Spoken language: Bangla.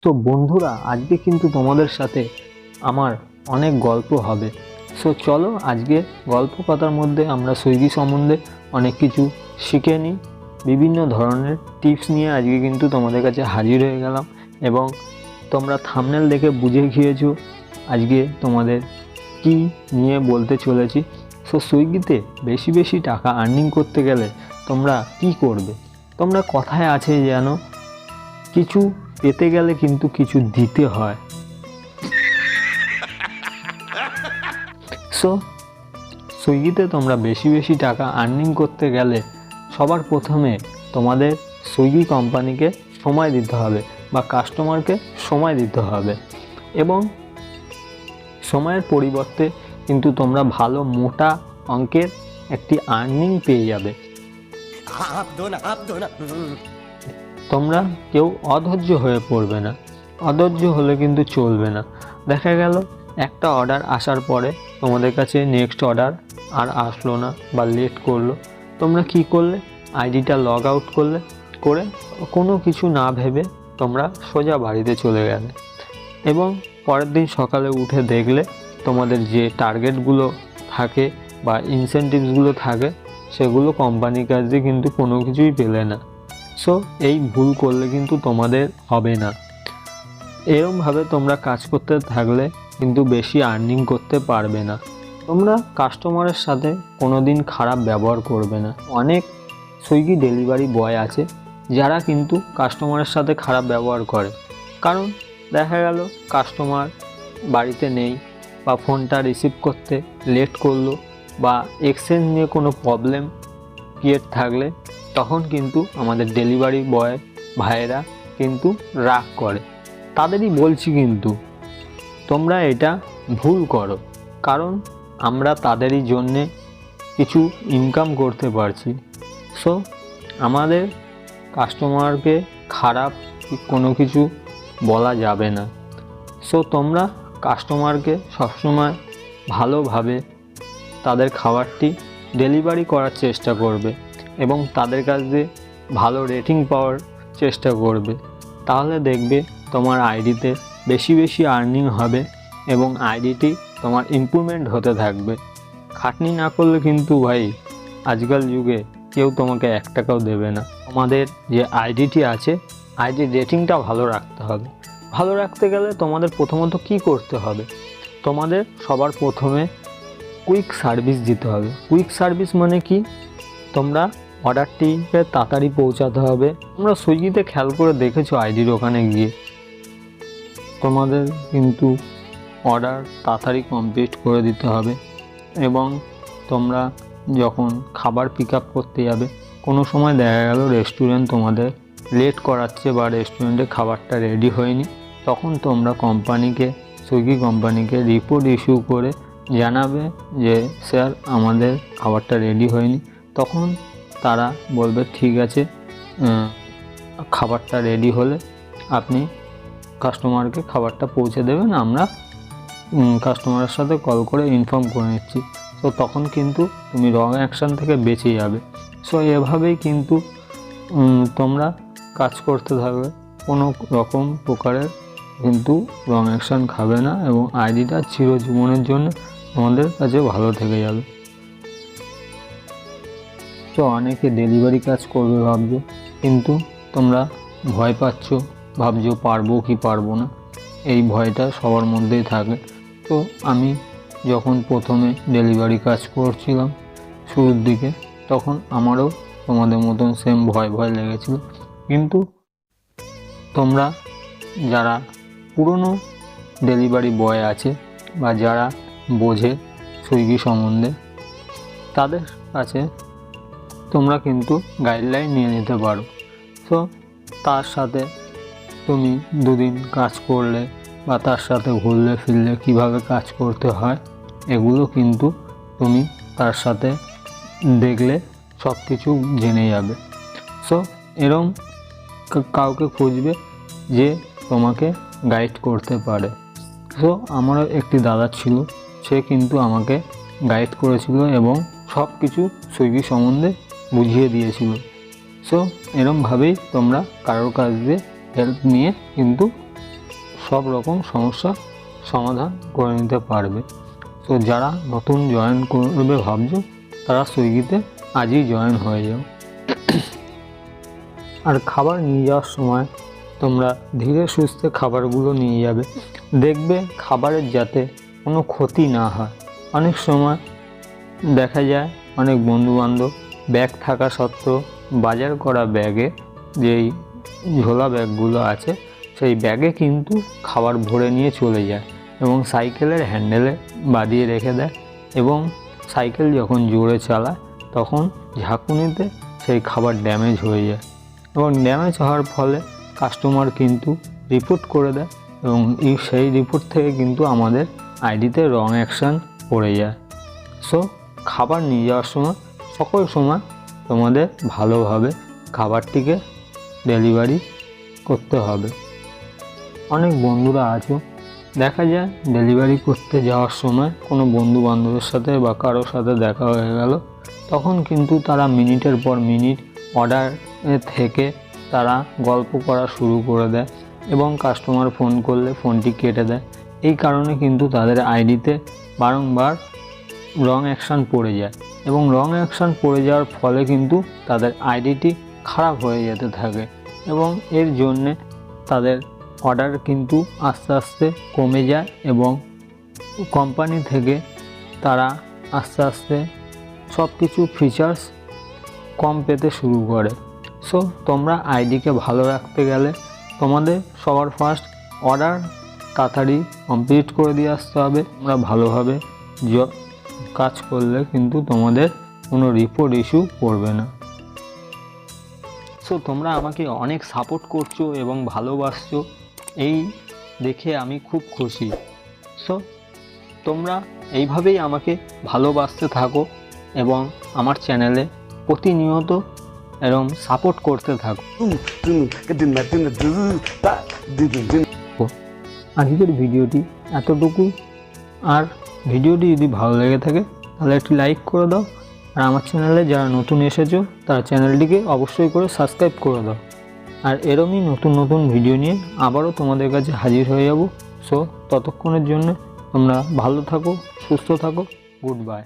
তো বন্ধুরা, আজকে কিন্তু তোমাদের সাথে আমার অনেক গল্প হবে। সো চলো আজকে গল্প কথার মধ্যে আমরা সুইগি সম্বন্ধে অনেক কিছু শিখে নিই। বিভিন্ন ধরনের টিপস নিয়ে আজকে কিন্তু তোমাদের কাছে হাজির হয়ে গেলাম, এবং তোমরা থাম্বনেল দেখে বুঝে গিয়েছো আজকে তোমাদের কি নিয়ে বলতে চলেছি। সো সুইগিতে বেশি বেশি টাকা আর্নিং করতে গেলে তোমরা কি করবে? তোমরা কথায় আছে যেন কিছু পেতে গেলে কিন্তু কিছু দিতে হয়। সো সুইগিতে তোমরা বেশি বেশি টাকা আর্নিং করতে গেলে সবার প্রথমে তোমাদের সুইগি কোম্পানিকে সময় দিতে হবে বা কাস্টমারকে সময় দিতে হবে, এবং সময়ের পরিবর্তে কিন্তু তোমরা ভালো মোটা অঙ্কের একটি আর্নিং পেয়ে যাবে। তোমরা কেউ অধৈর্য হয়ে পড়বে না, অধৈর্য হলে কিন্তু চলবে না। দেখা গেল একটা অর্ডার আসার পরে তোমাদের কাছে নেক্সট অর্ডার আর আসলো না বা লেট করলো, তোমরা কি করলে? আইডিটা লগ আউট করে কোনো কিছু না ভেবে তোমরা সোজা বাড়িতে চলে গেলে, এবং পরের দিন সকালে উঠে দেখলে তোমাদের যে টার্গেটগুলো থাকে বা ইনসেন্টিভসগুলো থাকে সেগুলো কোম্পানির কাছে কিন্তু কোনো কিছুই পেলে না। সো এই ভুল করলে কিন্তু তোমাদের হবে না। এরকমভাবে তোমরা কাজ করতে থাকলে কিন্তু বেশি আর্নিং করতে পারবে না। তোমরা কাস্টমারের সাথে কোনো দিন খারাপ ব্যবহার করবে না। অনেক সুইগি ডেলিভারি বয় আছে যারা কিন্তু কাস্টমারের সাথে খারাপ ব্যবহার করে, কারণ দেখা গেল কাস্টমার বাড়িতে নেই বা ফোনটা রিসিভ করতে লেট করলো বা এক্সচেঞ্জ নিয়ে কোনো প্রবলেম ক্রিয়েট থাকলে তখন কিন্তু আমাদের ডেলিভারি বয় ভাইয়েরা কিন্তু রাগ করে। তাদেরই বলছি কিন্তু তোমরা এটা ভুল করো, কারণ আমরা তাদেরই জন্যে কিছু ইনকাম করতে পারছি। সো আমাদের কাস্টমারকে খারাপ কোনো কিছু বলা যাবে না। সো তোমরা কাস্টমারকে সবসময় ভালোভাবে তাদের খাবারটি ডেলিভারি করার চেষ্টা করবে এবং তাদের কাছে ভালো রেটিং পাওয়ার চেষ্টা করবে। তাহলে দেখবে তোমার আইডিতে বেশি বেশি আর্নিং হবে এবং আইডিটি তোমার ইমপ্রুভমেন্ট হতে থাকবে। খাটনি না করলে কিন্তু ভাই আজকাল যুগে কেউ তোমাকে 1 টাকাও দেবে না। তোমাদের যে আইডিটি আছে, আইডির রেটিংটা ভালো রাখতে হবে। ভালো রাখতে গেলে তোমাদের প্রথমত কি করতে হবে? তোমাদের সবার প্রথমে কুইক সার্ভিস দিতে হবে। কুইক সার্ভিস মানে কি? তোমরা অর্ডারটিকে তাড়াতাড়ি পৌঁছাতে হবে। তোমরা সুইগিতে খেয়াল করে দেখেছো আইডির ওখানে গিয়ে তোমাদের কিন্তু অর্ডার তাড়াতাড়ি কমপ্লিট করে দিতে হবে, এবং তোমরা যখন খাবার পিক আপ করতে যাবে কোনো সময় দেখা গেল রেস্টুরেন্ট তোমাদের লেট করাচ্ছে বা রেস্টুরেন্টে খাবারটা রেডি হয়নি, তখন তোমরা সুইগি কোম্পানিকে রিপোর্ট ইস্যু করে জানাবে যে স্যার আমাদের খাবারটা রেডি হয়নি। তখন তারা বলবে ঠিক আছে, খাবারটা রেডি হলে আপনি কাস্টমারকে খাবারটা পৌঁছে দেবেন, আমরা কাস্টমারের সাথে কল করে ইনফর্ম করে নিচ্ছি। তো তখন কিন্তু তুমি রং অ্যাকশান থেকে বেঁচে যাবে। সো এভাবেই কিন্তু তোমরা কাজ করতে থাকবে, কোনো রকম প্রকারের কিন্তু রং অ্যাকশান খাবে না এবং আইডিটা চিরজীবনের জন্য তোমাদের কাছে ভালো থেকে যাবে। তো অনেকে ডেলিভারি কাজ করবে ভাবছো, কিন্তু তোমরা ভয় পাচ্ছ, ভাবছো পারবো কি পারবো না, এই ভয়টা সবার মধ্যেই থাকে। তো আমি যখন প্রথমে ডেলিভারি কাজ করছিলাম শুরুর দিকে, তখন আমারও তোমাদের মতন সেম ভয় লেগেছিল, কিন্তু তোমরা যারা পুরনো ডেলিভারি বয় আছে বা যারা বোঝে সুইগি সম্বন্ধে, তাদের কাছে তোমরা কিন্তু গাইডলাইন নিয়ে নিতে পারো। তো তার সাথে তুমি 2 দিন কাজ করলে বা তার সাথে ঘুরলে ফিরলে কীভাবে কাজ করতে হয় এগুলো কিন্তু তুমি তার সাথে দেখলে সব কিছু জেনে যাবে। সো এরম কাউকে খুঁজবে যে তোমাকে গাইড করতে পারে। সো আমারও একটি দাদা ছিল, সে কিন্তু আমাকে গাইড করেছিল এবং সব কিছু সুইগি সম্বন্ধে বুঝিয়ে দিয়েছিল। সো এরমভাবেই তোমরা কারোর কাছ দিয়ে হেল্প নিয়ে কিন্তু সব রকম সমস্যা সমাধান করে নিতে পারবে। তো যারা নতুন জয়েন করবে ভাবছো তারা সুইগিতে আজই জয়েন হয়ে যাও। আর খাবার নিয়ে যাওয়ার সময় তোমরা ধীরে সুস্থে খাবারগুলো নিয়ে যাবে, দেখবে খাবারের যাতে কোনো ক্ষতি না হয়। অনেক সময় দেখা যায় অনেক বন্ধুবান্ধব ব্যাগ থাকা সত্ত্বেও বাজার করা ব্যাগে, যেই ঝোলা ব্যাগগুলো আছে সেই ব্যাগে কিন্তু খাবার ভরে নিয়ে চলে যায় এবং সাইকেলের হ্যান্ডেলে বাঁধিয়ে রেখে দেয়, এবং সাইকেল যখন জোরে চালায় তখন ঝাঁকুনিতে সেই খাবার ড্যামেজ হয়ে যায়, এবং ড্যামেজ হওয়ার ফলে কাস্টমার কিন্তু রিপোর্ট করে দেয়, এবং সেই রিপোর্ট থেকে কিন্তু আমাদের আইডিতে রং অ্যাকশান পড়ে যায়। সো খাবার নিয়ে যাওয়ার সময় সকল সময় তোমাদের ভালোভাবে খাবারটিকে ডেলিভারি করতে হবে। অনেক বন্ধুরা আছো দেখা যায় ডেলিভারি করতে যাওয়ার সময় কোনো বন্ধু বান্ধবের সাথে বা কারোর সাথে দেখা হয়ে গেল, তখন কিন্তু তারা মিনিটের পর মিনিট অর্ডার থেকে তারা গল্প করা শুরু করে দেয় এবং কাস্টমার ফোন করলে ফোনটি কেটে দেয়। এই কারণে কিন্তু তাদের আইডিতে বারংবার রং অ্যাকশান পড়ে যায়, এবং রং অ্যাকশান পড়ে যাওয়ার ফলে কিন্তু তাদের আইডিটি খারাপ হয়ে যেতে থাকে, এবং এর জন্যে তাদের অর্ডার কিন্তু আস্তে আস্তে কমে যায় এবং কোম্পানি থেকে তারা আস্তে আস্তে সব কিছু ফিচার্স কম পেতে শুরু করে। সো তোমরা আইডিকে ভালো রাখতে গেলে তোমাদের সবার ফার্স্ট অর্ডার তাড়াতাড়ি কমপ্লিট করে দিয়ে আসতে হবে। তোমরা ভালোভাবে কাজ করলে কিন্তু তোমাদের কোনো রিপোর্ট ইস্যু পড়বে না। সো তোমরা আমাকে অনেক সাপোর্ট করছো এবং ভালোবাসছো, এই দেখে আমি খুব খুশি। সো তোমরা এইভাবেই আমাকে ভালোবাসতে থাকো এবং আমার চ্যানেলে প্রতিনিয়ত এরকম সাপোর্ট করতে থাকো। আজকের ভিডিওটি এতটুকু, আর ভিডিওটি যদি ভালো লেগে থাকে তাহলে একটি লাইক করে দাও, আর আমার চ্যানেলে যারা নতুন এসেছো তারা চ্যানেলটিকে অবশ্যই করে সাবস্ক্রাইব করে দাও। আর এরমই নতুন নতুন ভিডিও নিয়ে আবারও তোমাদের কাছে হাজির হয়ে যাব। সো ততক্ষণের জন্য তোমরা ভালো থাকো, সুস্থ থাকো, গুড বাই।